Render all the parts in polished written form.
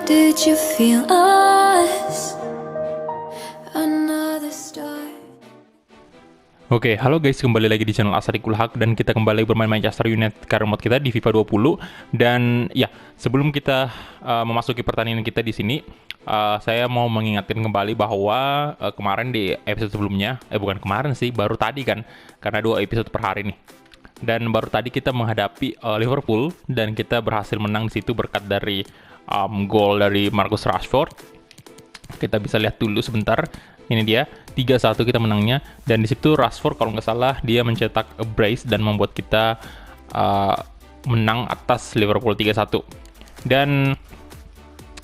Did you feel us? Another star. Oke, halo guys, kembali lagi di channel Asadikul Haq dan kita kembali bermain Manchester United career mode kita di FIFA 20. Dan ya, sebelum kita memasuki pertandingan kita di sini, saya mau mengingatkan kembali bahwa kemarin di episode sebelumnya, bukan kemarin sih, baru tadi kan, karena 2 episode per hari nih. Dan baru tadi kita menghadapi Liverpool dan kita berhasil menang di situ berkat dari gol dari Marcus Rashford. Kita bisa lihat dulu sebentar. Ini dia 3-1 kita menangnya, dan di situ Rashford kalau nggak salah dia mencetak a brace dan membuat kita menang atas Liverpool 3-1. Dan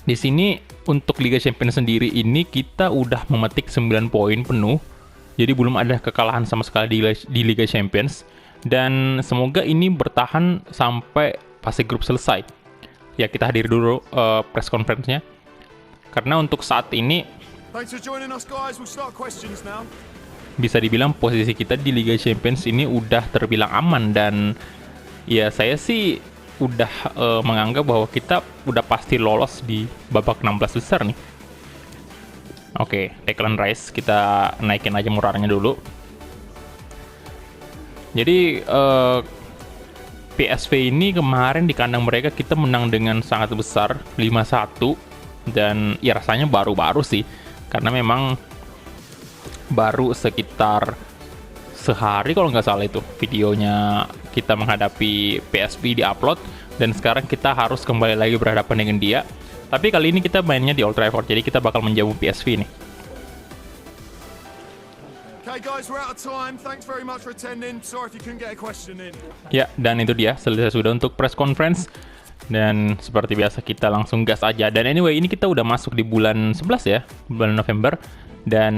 di sini untuk Liga Champions sendiri ini kita udah memetik 9 poin penuh. Jadi belum ada kekalahan sama sekali di Liga Champions, dan semoga ini bertahan sampai fase grup selesai. Ya, kita hadir dulu press conference-nya. Karena untuk saat ini bisa dibilang posisi kita di Liga Champions ini udah terbilang aman, dan ya saya sih udah menganggap bahwa kita udah pasti lolos di babak 16 besar nih. Oke, Declan Rice kita naikin aja moralnya dulu. Jadi PSV ini kemarin di kandang mereka kita menang dengan sangat besar 5-1, dan ya rasanya baru-baru sih, karena memang baru sekitar sehari kalau nggak salah itu videonya kita menghadapi PSV di-upload, dan sekarang kita harus kembali lagi berhadapan dengan dia. Tapi kali ini kita mainnya di Old Trafford, jadi kita bakal menjamu PSV nih. Okay guys, we're out of time. Thanks very much for attending. Sorry if you couldn't get a question in. Ya, dan itu dia, selesai sudah untuk press conference. Dan seperti biasa kita langsung gas aja. Dan anyway, ini kita udah masuk di bulan 11 ya, bulan November. Dan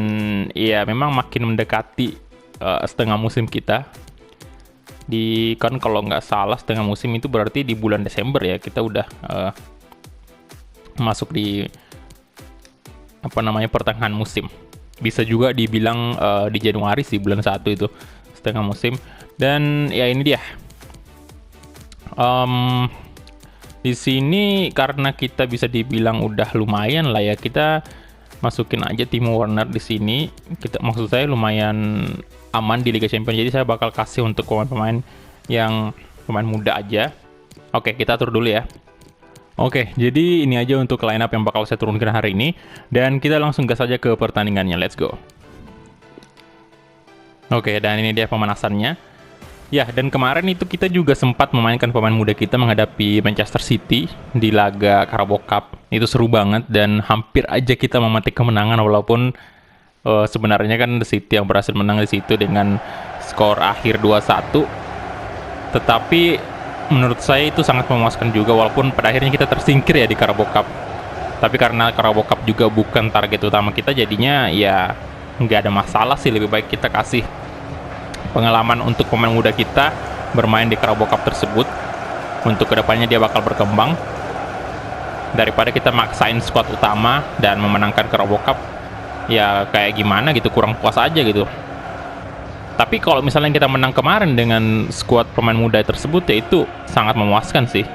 ya memang makin mendekati setengah musim kita. Kan kalau nggak salah setengah musim itu berarti di bulan Desember ya. Kita udah masuk di pertengahan musim. Bisa juga dibilang di Januari sih, bulan 1 itu setengah musim. Dan ya ini dia. Di sini karena kita bisa dibilang udah lumayan lah ya, kita masukin aja Timo Werner di sini. Maksud saya lumayan aman di Liga Champions. Jadi saya bakal kasih untuk pemain-pemain yang pemain muda aja. Oke, kita atur dulu ya. Oke, jadi ini aja untuk line up yang bakal saya turunkan hari ini, dan kita langsung gas aja ke pertandingannya. Let's go. Oke, dan ini dia pemanasannya. Ya, dan kemarin itu kita juga sempat memainkan pemain muda kita menghadapi Manchester City di laga Carabao Cup. Itu seru banget dan hampir aja kita memetik kemenangan, walaupun sebenarnya kan City yang berhasil menang di situ dengan skor akhir 2-1. Tetapi menurut saya itu sangat memuaskan juga, walaupun pada akhirnya kita tersingkir ya di Carabao Cup. Tapi karena Carabao Cup juga bukan target utama kita, jadinya ya nggak ada masalah sih. Lebih baik kita kasih pengalaman untuk pemain muda kita bermain di Carabao Cup tersebut. Untuk kedepannya dia bakal berkembang, daripada kita maksain squad utama dan memenangkan Carabao Cup. Ya kayak gimana gitu, kurang puas aja gitu. Tapi kalau misalnya kita menang kemarin dengan skuad pemain muda tersebut, ya itu sangat memuaskan sih.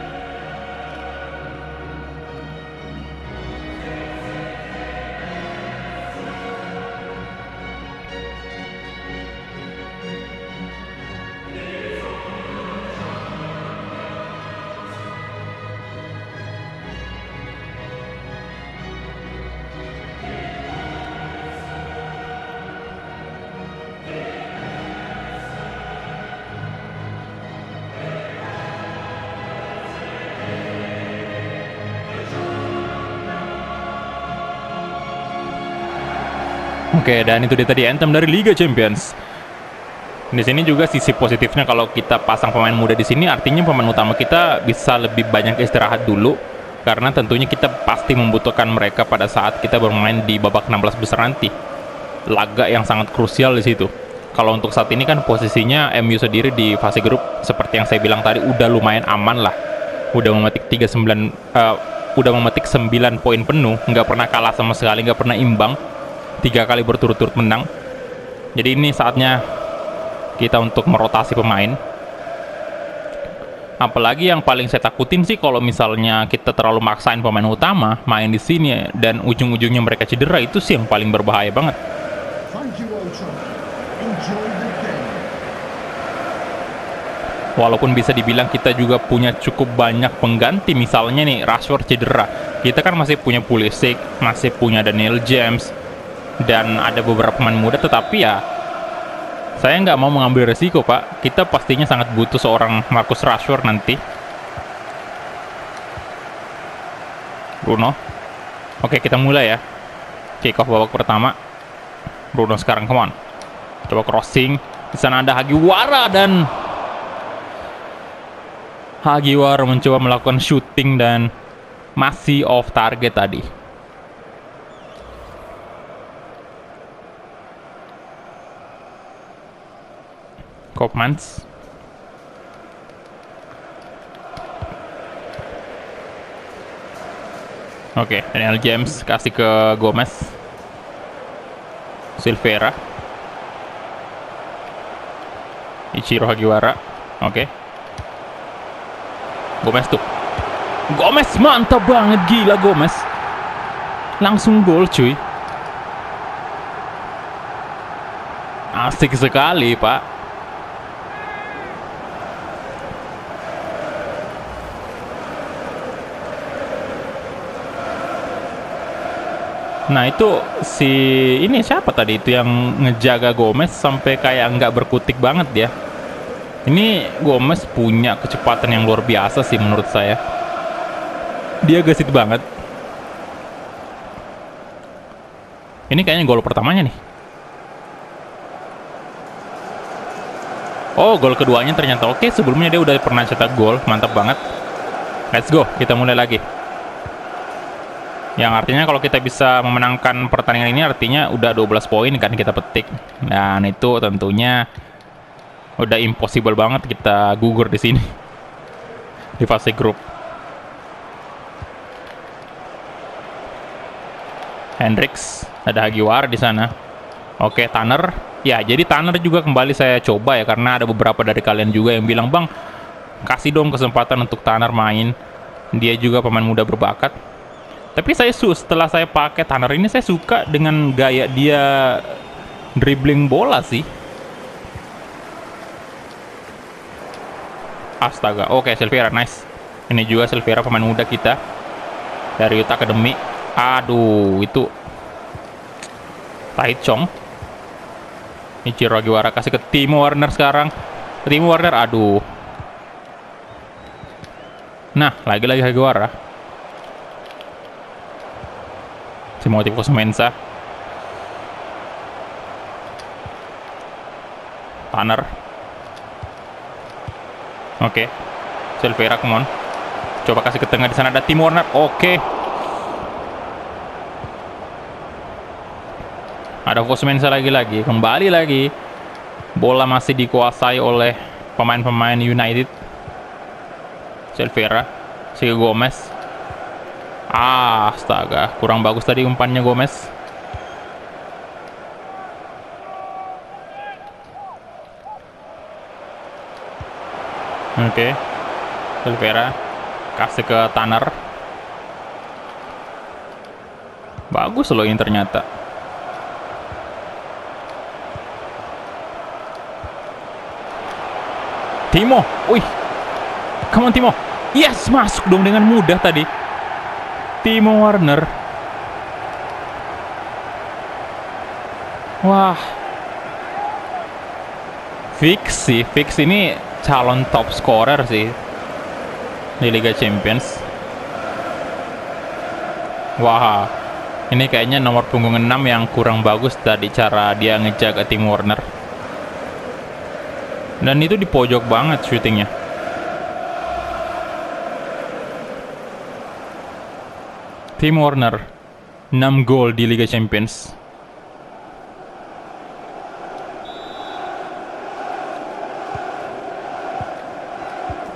Oke, dan itu dia tadi anthem dari Liga Champions. Di sini juga sisi positifnya kalau kita pasang pemain muda di sini, artinya pemain utama kita bisa lebih banyak istirahat dulu, karena tentunya kita pasti membutuhkan mereka pada saat kita bermain di babak 16 besar nanti. Laga yang sangat krusial di situ. Kalau untuk saat ini kan posisinya MU sendiri di fase grup seperti yang saya bilang tadi udah lumayan aman lah. Udah memetik 9 poin penuh, nggak pernah kalah sama sekali, nggak pernah imbang. 3 kali berturut-turut menang. Jadi ini saatnya kita untuk merotasi pemain. Apalagi yang paling saya takutin sih kalau misalnya kita terlalu maksain pemain utama main di sini dan ujung-ujungnya mereka cedera, itu sih yang paling berbahaya banget. Thank you, Old Trafford. Enjoy the game. Walaupun bisa dibilang kita juga punya cukup banyak pengganti, misalnya nih Rashford cedera, kita kan masih punya Pulisic, masih punya Daniel James, dan ada beberapa pemain muda, tetapi ya saya nggak mau mengambil resiko, Pak. Kita pastinya sangat butuh seorang Marcus Rashford nanti. Bruno. Oke, kita mulai ya. Kick off babak pertama. Bruno sekarang, come on. Coba crossing. Di sana ada Hagiwara dan Hagiwara mencoba melakukan shooting dan masih off target tadi. Koopmans. Oke, Daniel James kasih ke Gomez. Silvera. Ichiro Hagiwara. Oke. Gomez tuh. Gomez mantap banget, gila Gomez. Langsung gol cuy. Asik sekali, Pak. Nah itu si ini siapa tadi itu yang ngejaga Gomez sampai kayak nggak berkutik banget dia. Ini Gomez punya kecepatan yang luar biasa sih menurut saya. Dia gesit banget. Ini kayaknya gol pertamanya nih. Oh, gol keduanya ternyata oke. Sebelumnya dia udah pernah cetak gol, mantap banget. Let's go, kita mulai lagi. Yang artinya kalau kita bisa memenangkan pertandingan ini artinya udah 12 poin kan kita petik. Dan itu tentunya udah impossible banget kita gugur di sini. Di fase grup. Hendricks, ada Hagiwara di sana. Oke, Tanner. Ya, jadi Tanner juga kembali saya coba ya karena ada beberapa dari kalian juga yang bilang, "Bang, kasih dong kesempatan untuk Tanner main." Dia juga pemain muda berbakat. Tapi setelah saya pakai Tanner ini, saya suka dengan gaya dia dribbling bola sih. Astaga, oke Silvera, nice. Ini juga Silvera pemain muda kita dari Youth Academy. Aduh, itu Taichung. Ichiro Hagiwara kasih ke Timo Werner sekarang. Timo Werner, aduh. Nah, lagi-lagi Hagiwara. Timothy Fosu-Mensah. Tanner. Oke. Silvera, come on. Coba kasih ke tengah, di sana ada Timo Werner. Oke. Ada Fosu-Mensah lagi-lagi. Kembali lagi. Bola masih dikuasai oleh pemain-pemain United. Silvera. Si Gomez. Astaga, kurang bagus tadi umpannya Gomez. Oke. Silvera kasih ke Tanner. Bagus loh ini ternyata. Timo, wih, come on Timo. Yes, masuk dong dengan mudah tadi. Timo Werner. Wah. Fix ini calon top scorer sih di Liga Champions. Wah. Ini kayaknya nomor punggung 6 yang kurang bagus tadi cara dia ngejaga Timo Werner. Dan itu di pojok banget syutingnya. Timo Werner 6 gol di Liga Champions.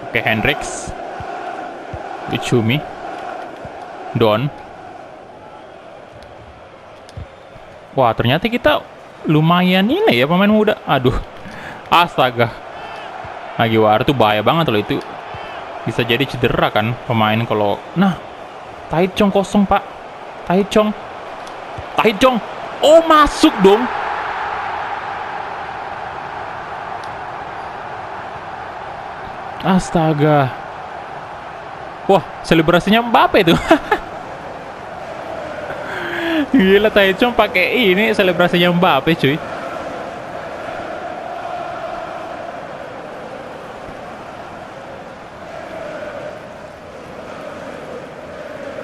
Oke, Hendricks. Uchumi. Don. Wah, ternyata kita lumayan ini ya pemain muda. Aduh. Astaga. Hagiwara tuh bahaya banget loh itu. Bisa jadi cedera kan pemain kalau... Nah, Taichung kosong, Pak. Taichung. Oh, masuk dong. Astaga. Wah, selebrasinya Mbappe itu. Gila, Taichung pakai ini selebrasinya Mbappe, cuy.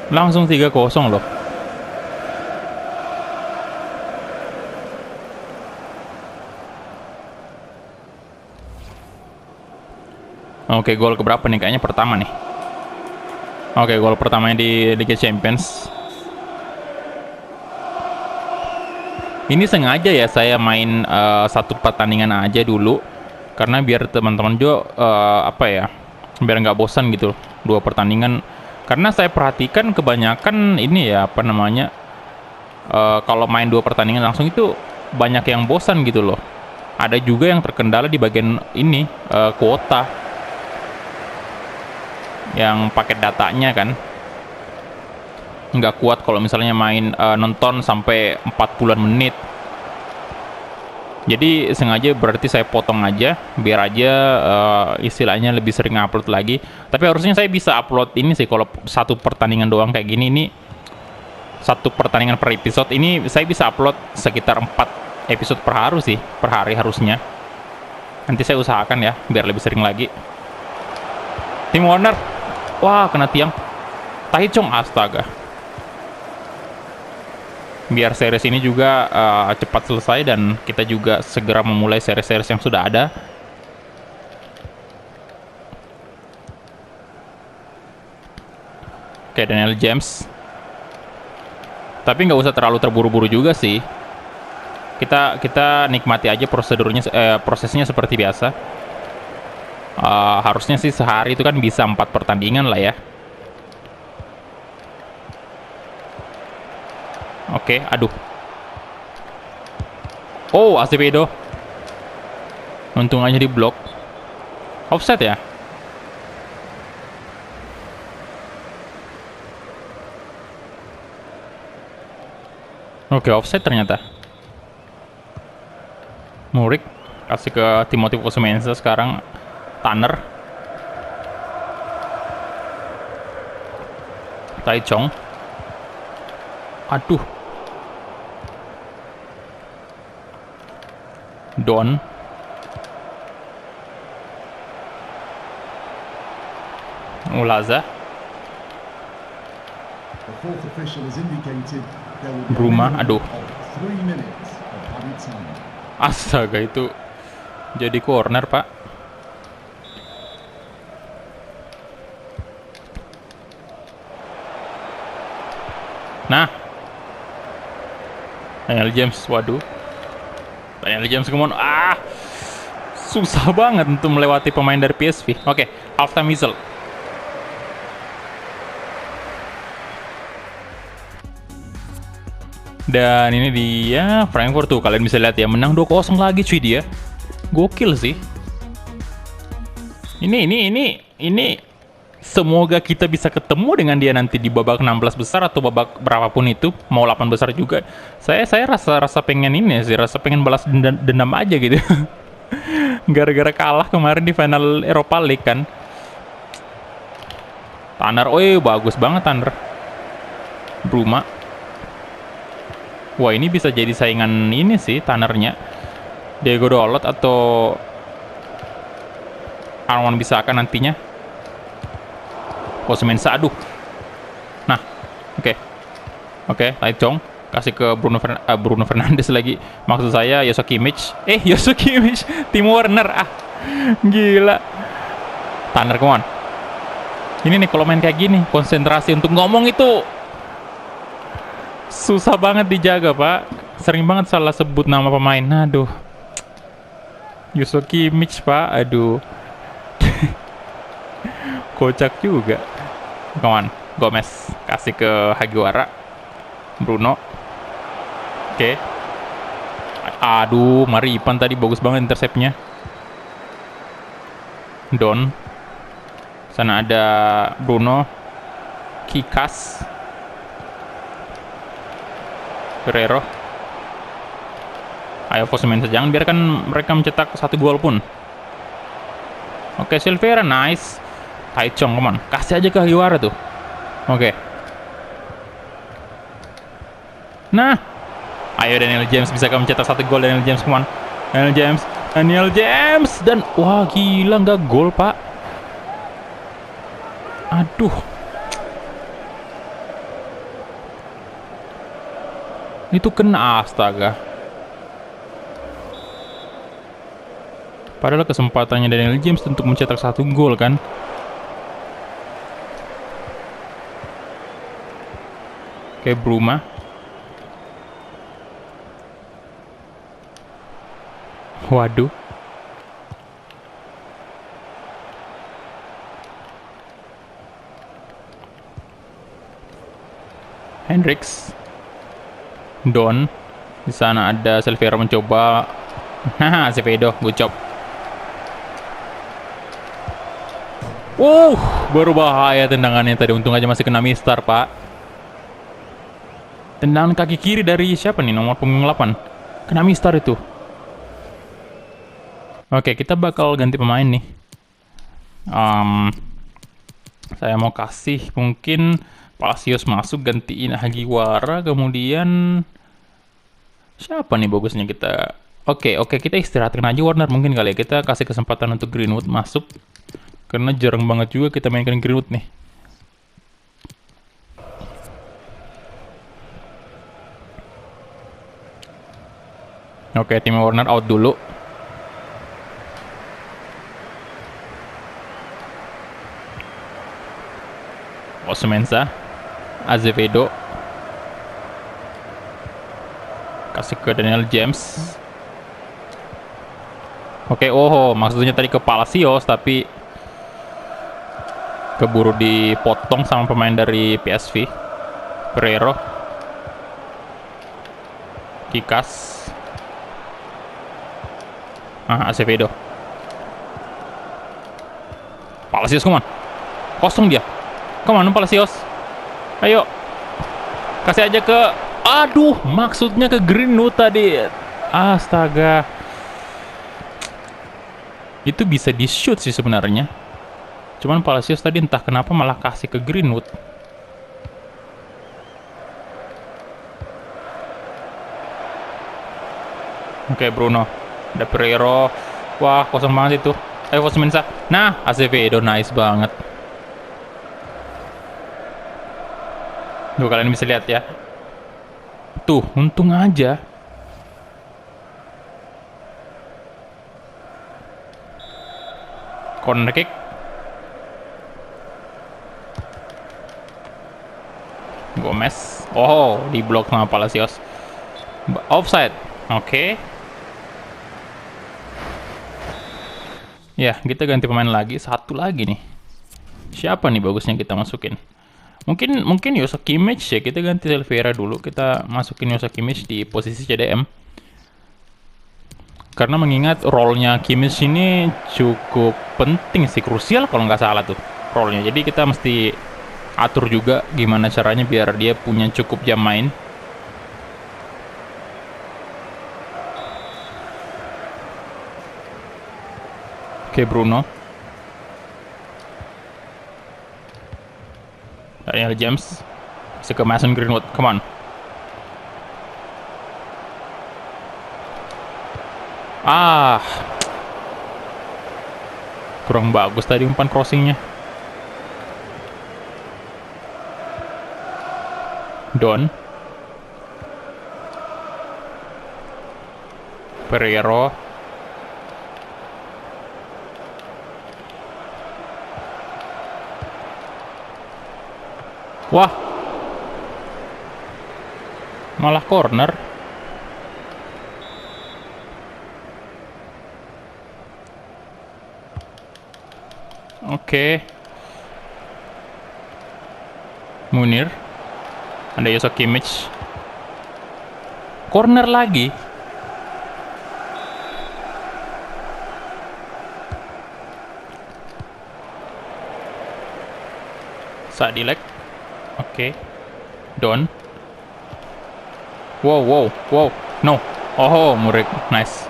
Langsung 3-0 loh. Oke, gol keberapa nih? Kayaknya pertama nih. Oke, gol pertamanya di Liga Champions. Ini sengaja ya saya main satu pertandingan aja dulu. Karena biar teman-teman juga biar nggak bosan gitu. 2 pertandingan. Karena saya perhatikan kebanyakan ini ya, kalau main 2 pertandingan langsung itu banyak yang bosan gitu loh. Ada juga yang terkendala di bagian ini, kuota. Yang paket datanya kan. Nggak kuat kalau misalnya main nonton sampai 40-an menit. Jadi sengaja berarti saya potong aja, biar aja istilahnya lebih sering upload lagi. Tapi harusnya saya bisa upload ini sih, kalau satu pertandingan doang kayak gini, ini satu pertandingan per episode, ini saya bisa upload sekitar 4 episode per hari harusnya. Nanti saya usahakan ya, biar lebih sering lagi. Timo Werner, wah kena tiang. Taichung, astaga. Biar series ini juga cepat selesai dan kita juga segera memulai series-series yang sudah ada. Oke, Daniel James. Tapi nggak usah terlalu terburu-buru juga sih. Kita nikmati aja prosesnya seperti biasa. Harusnya sih sehari itu kan bisa 4 pertandingan lah ya. Oke, aduh. Oh, Acevedo. Untung aja di blok. Offset ya? Oke, offset ternyata. Murik kasih ke Timothy Fosu-Mensah sekarang. Tanner. Taichung. Aduh. Don. Ulaza. Bruma, aduh. Astaga, itu jadi corner, Pak. Nah, Daniel James, waduh. Daniel James kemana? Susah banget untuk melewati pemain dari PSV. Oke, halftime whistle. Dan ini dia Frankfurt tuh, kalian bisa lihat ya, menang 2-0 lagi cuy dia. Gokil sih. Ini semoga kita bisa ketemu dengan dia nanti di babak 16 besar atau babak berapapun itu, mau 8 besar juga. Saya rasa pengen ini sih, pengen balas dendam aja gitu. Gara-gara kalah kemarin di final Europa League kan. Tanner, bagus banget Tanner. Bruma. Wah, ini bisa jadi saingan ini sih Tannernya. Diego Dalot atau Arwan Bissaka nantinya. Fosu-Mensah, aduh. Nah, oke, Taichung kasih ke Bruno Fernandes lagi. Maksud saya Joshua Kimmich. Timo Werner, gila. Tanner, come on. Ini nih kalau main kayak gini, konsentrasi untuk ngomong itu susah banget dijaga, Pak. Sering banget salah sebut nama pemain. Aduh. Joshua Kimmich, Pak. Aduh. Kocak juga. Come on, Gomez kasih ke Hagiwara. Bruno. Oke. Aduh, Maripan tadi bagus banget interceptnya. Don. Sana ada Bruno, Kikas, Guerrero. Ayo Fosumensa, jangan biarkan mereka mencetak 1 gol pun. Oke, Silveira, nice. Taichung, come on. Kasih aja ke Hagiwara tuh. Oke. Nah. Ayo Daniel James, bisa mencetak 1 gol. Daniel James, come on. Daniel James. Dan, wah gila, nggak gol, Pak. Aduh. Itu kena, astaga. Padahal kesempatannya Daniel James untuk mencetak 1 gol kan. Oke, Bruma. Waduh. Hendricks. Don. Di sana ada Silveira mencoba. Haha, Acevedo, good job. Baru bahaya tendangannya tadi. Untung aja masih kena mistar, Pak. Tendangan kaki kiri dari siapa nih? Nomor punggung 8. Kena mistar itu. Oke, kita bakal ganti pemain nih. Saya mau kasih mungkin Palacios masuk, gantiin Hagiwara. Kemudian siapa nih bagusnya kita? Oke, kita istirahatkan aja Warner mungkin kali ya. Kita kasih kesempatan untuk Greenwood masuk. Karena jarang banget juga kita mainkan Greenwood nih. Oke, Timo Werner out dulu. Fosumensa, Azevedo. Kasih ke Daniel James. Oke, maksudnya tadi ke Palacios, tapi keburu dipotong sama pemain dari PSV. Guerrero, Kikas, Acevedo. Palacios, come on. Kosong dia. Come on, Palacios. Ayo. Kasih aja ke... Aduh, maksudnya ke Greenwood tadi. Astaga. Itu bisa di-shoot sih sebenarnya. Cuman Palacios tadi entah kenapa malah kasih ke Greenwood. Oke, Bruno. Ada Pereiro. Wah, kosong banget itu. Ayo Fosumensa. Nah, Acevedo nice banget. Tuh, kalian bisa lihat ya. Tuh, untung aja. Corner kick. Gomez. Diblok sama Palacios. Offside. Oke. Ya, kita ganti pemain lagi. 1 lagi nih. Siapa nih bagusnya kita masukin? Mungkin Joshua Kimmich ya. Kita ganti Silveira dulu. Kita masukin Joshua Kimmich di posisi CDM. Karena mengingat role-nya Kimmich ini cukup penting sih, krusial kalau nggak salah tuh role-nya. Jadi kita mesti atur juga gimana caranya biar dia punya cukup jam main. Oke, Bruno. Daniel James. Masih ke Mason Greenwood, come on. Kurang bagus tadi umpan crossingnya. Don. Pereiro. Wah. Malah corner. Oke. Munir. Ada Joshua Kimmich. Corner lagi. Sadilek. Oke. Don. Wow. No. Oh, Murik. Nice.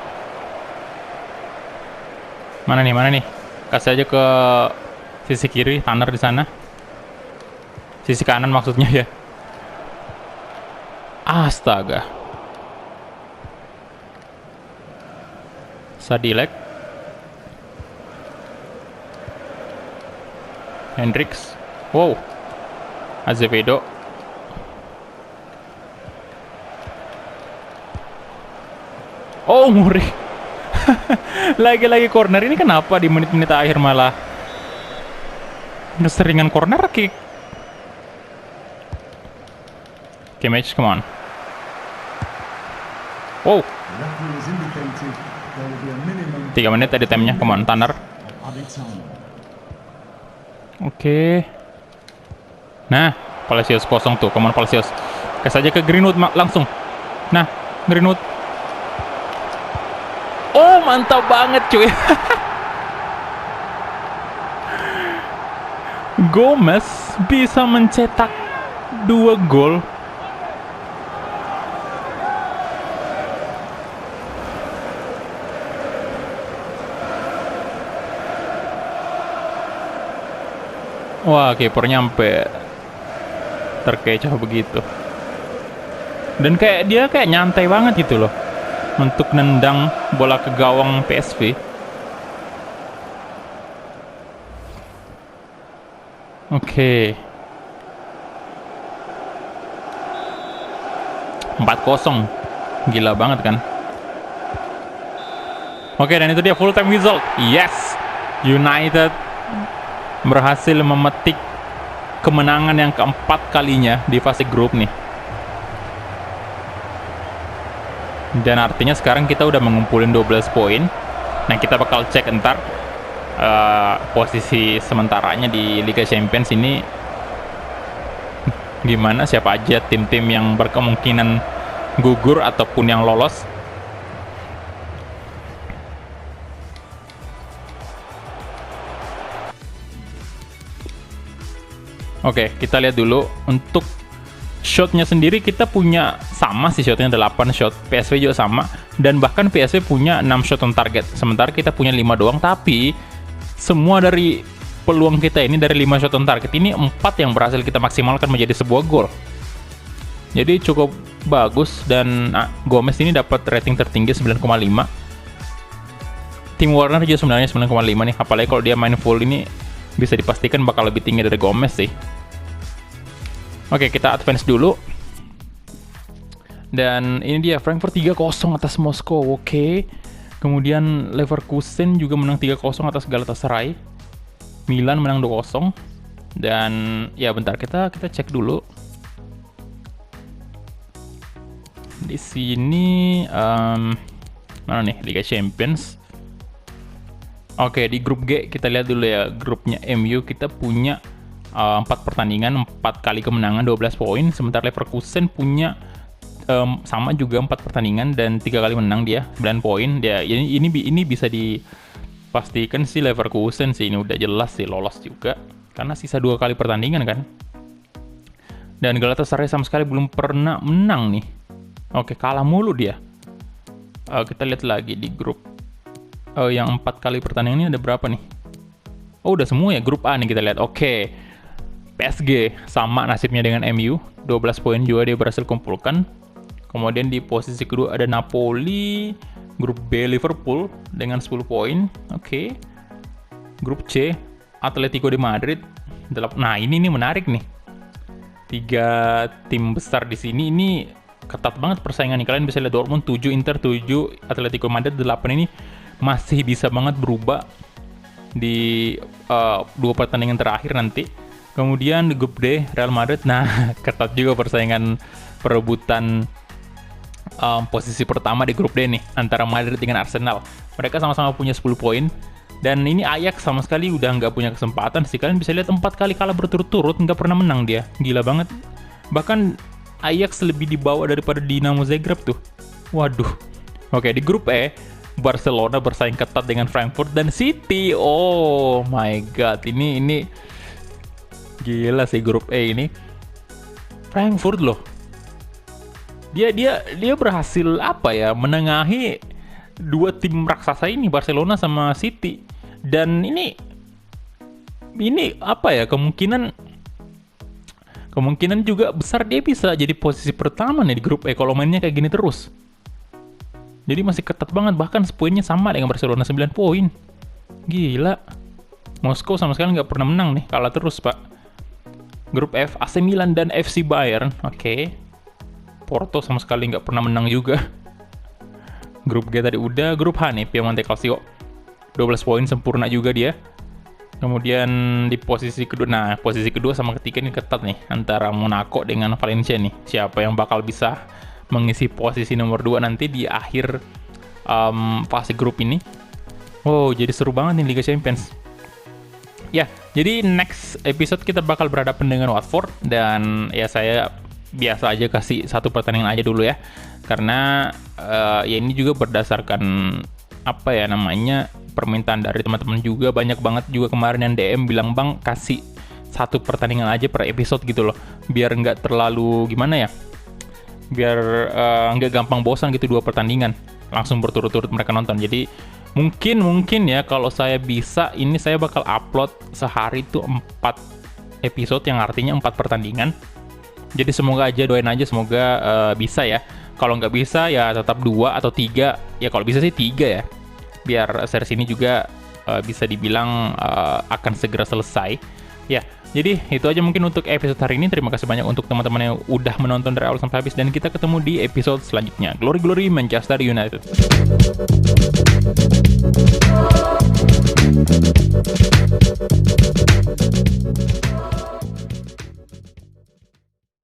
Mana nih? Kasih aja ke sisi kiri, Tanner di sana. Sisi kanan maksudnya ya. Astaga. Sadilek. Hendricks. Wow. Azevedo. Oh, Muri. Lagi-lagi corner. Ini kenapa di menit-menit akhir malah keseringan corner kick? Okay, match, come on. Wow. The referee has indicated there will be a minimum 3 menit tadi timenya, come on, Tanner. of added time. Oke. Nah, Palacios kosong tuh, come on Palacios. Kasih aja ke Greenwood langsung. Nah, Greenwood. Oh, mantap banget cuy. Gomez bisa mencetak 2 gol. Wah, kipernya sampai terkecoh begitu. Dan dia kayak nyantai banget gitu loh untuk nendang bola ke gawang PSV. Oke. 4-0. Gila banget kan? Oke, dan itu dia full time result. Yes. United berhasil memetik kemenangan yang keempat kalinya di fase grup nih. Dan artinya sekarang kita udah mengumpulin 12 poin. Nah, kita bakal cek entar posisi sementaranya di Liga Champions ini gimana, siapa aja tim-tim yang berkemungkinan gugur ataupun yang lolos. Oke, kita lihat dulu untuk shotnya sendiri. Kita punya sama sih shotnya, 8 shot. PSV juga sama, dan bahkan PSV punya 6 shot on target, sementara kita punya 5 doang. Tapi semua dari peluang kita ini, dari 5 shot on target ini, 4 yang berhasil kita maksimalkan menjadi sebuah gol. Jadi cukup bagus. Dan Gomez ini dapat rating tertinggi 9,5. Tim Warner juga sebenarnya 9,5 nih, apalagi kalau dia main full ini bisa dipastikan bakal lebih tinggi dari Gomez sih. Oke, kita advance dulu. Dan ini dia Frankfurt 3-0 atas Moskow. Oke. Kemudian Leverkusen juga menang 3-0 atas Galatasaray. Milan menang 2-0. Dan ya bentar, kita cek dulu. Di sini mana nih Liga Champions? Oke, di grup G kita lihat dulu ya. Grupnya MU kita punya 4 pertandingan, 4 kali kemenangan, 12 poin. Sementara Leverkusen punya sama juga 4 pertandingan dan 3 kali menang, dia 9 poin. Dia ini bisa dipastikan sih Leverkusen sih, ini udah jelas sih lolos juga karena sisa 2 kali pertandingan kan. Dan Galatasaray sama sekali belum pernah menang nih. Oke, kalah mulu dia. Kita lihat lagi di grup yang 4 kali pertandingan ini ada berapa nih? Oh, udah semua ya. Grup A nih kita lihat. Oke. PSG sama nasibnya dengan MU, 12 poin juga dia berhasil kumpulkan. Kemudian di posisi kedua ada Napoli. Grup B Liverpool dengan 10 poin. Oke. Grup C Atletico de Madrid. Nah, ini menarik nih. 3 tim besar di sini ini ketat banget persaingan nih. Kalian bisa lihat Dortmund 7, Inter 7, Atletico Madrid 8 ini masih bisa banget berubah di 2 pertandingan terakhir nanti. Kemudian di grup D Real Madrid, nah ketat juga persaingan perebutan posisi pertama di grup D nih antara Madrid dengan Arsenal. Mereka sama-sama punya 10 poin. Dan ini Ajax sama sekali udah nggak punya kesempatan sih. Kalian bisa lihat 4 kali kalah berturut-turut, nggak pernah menang dia. Gila banget. Bahkan Ajax lebih dibawa daripada Dinamo Zagreb tuh. Waduh. Oke, di grup E Barcelona bersaing ketat dengan Frankfurt dan City. Oh my god, ini Gila sih grup E ini. Frankfurt loh. Dia berhasil apa ya, menengahi dua tim raksasa ini, Barcelona sama City. Dan ini apa ya, kemungkinan juga besar dia bisa jadi posisi pertama nih di grup E kalau mainnya kayak gini terus. Jadi masih ketat banget, bahkan poinnya sama dengan Barcelona 9 poin. Gila. Moskow sama sekali nggak pernah menang nih, kalah terus pak. Grup F, AC Milan dan FC Bayern. Oke. Porto sama sekali nggak pernah menang juga. Grup G tadi udah. Grup H nih, Piemonte Calcio. 12 poin sempurna juga dia. Kemudian di posisi kedua, nah posisi kedua sama ketiga ini ketat nih, antara Monaco dengan Valencia nih. Siapa yang bakal bisa mengisi posisi nomor 2 nanti di akhir fase grup ini. Oh, jadi seru banget nih Liga Champions. Ya, jadi next episode kita bakal berhadapan dengan Watford. Dan ya saya biasa aja kasih satu pertandingan aja dulu ya. Karena ya ini juga berdasarkan apa ya namanya, permintaan dari teman-teman juga. Banyak banget juga kemarin yang DM bilang, bang kasih satu pertandingan aja per episode gitu loh, biar nggak terlalu gimana ya, biar nggak gampang bosan gitu 2 pertandingan langsung berturut-turut mereka nonton. Jadi mungkin ya kalau saya bisa, ini saya bakal upload sehari tuh 4 episode, yang artinya 4 pertandingan. Jadi semoga aja, doain aja semoga bisa ya. Kalau nggak bisa ya tetap 2 atau 3. Ya kalau bisa sih 3 ya, biar series ini juga bisa dibilang akan segera selesai. Ya, jadi itu aja mungkin untuk episode hari ini. Terima kasih banyak untuk teman-teman yang udah menonton dari awal sampai habis. Dan kita ketemu di episode selanjutnya. Glory Glory Manchester United.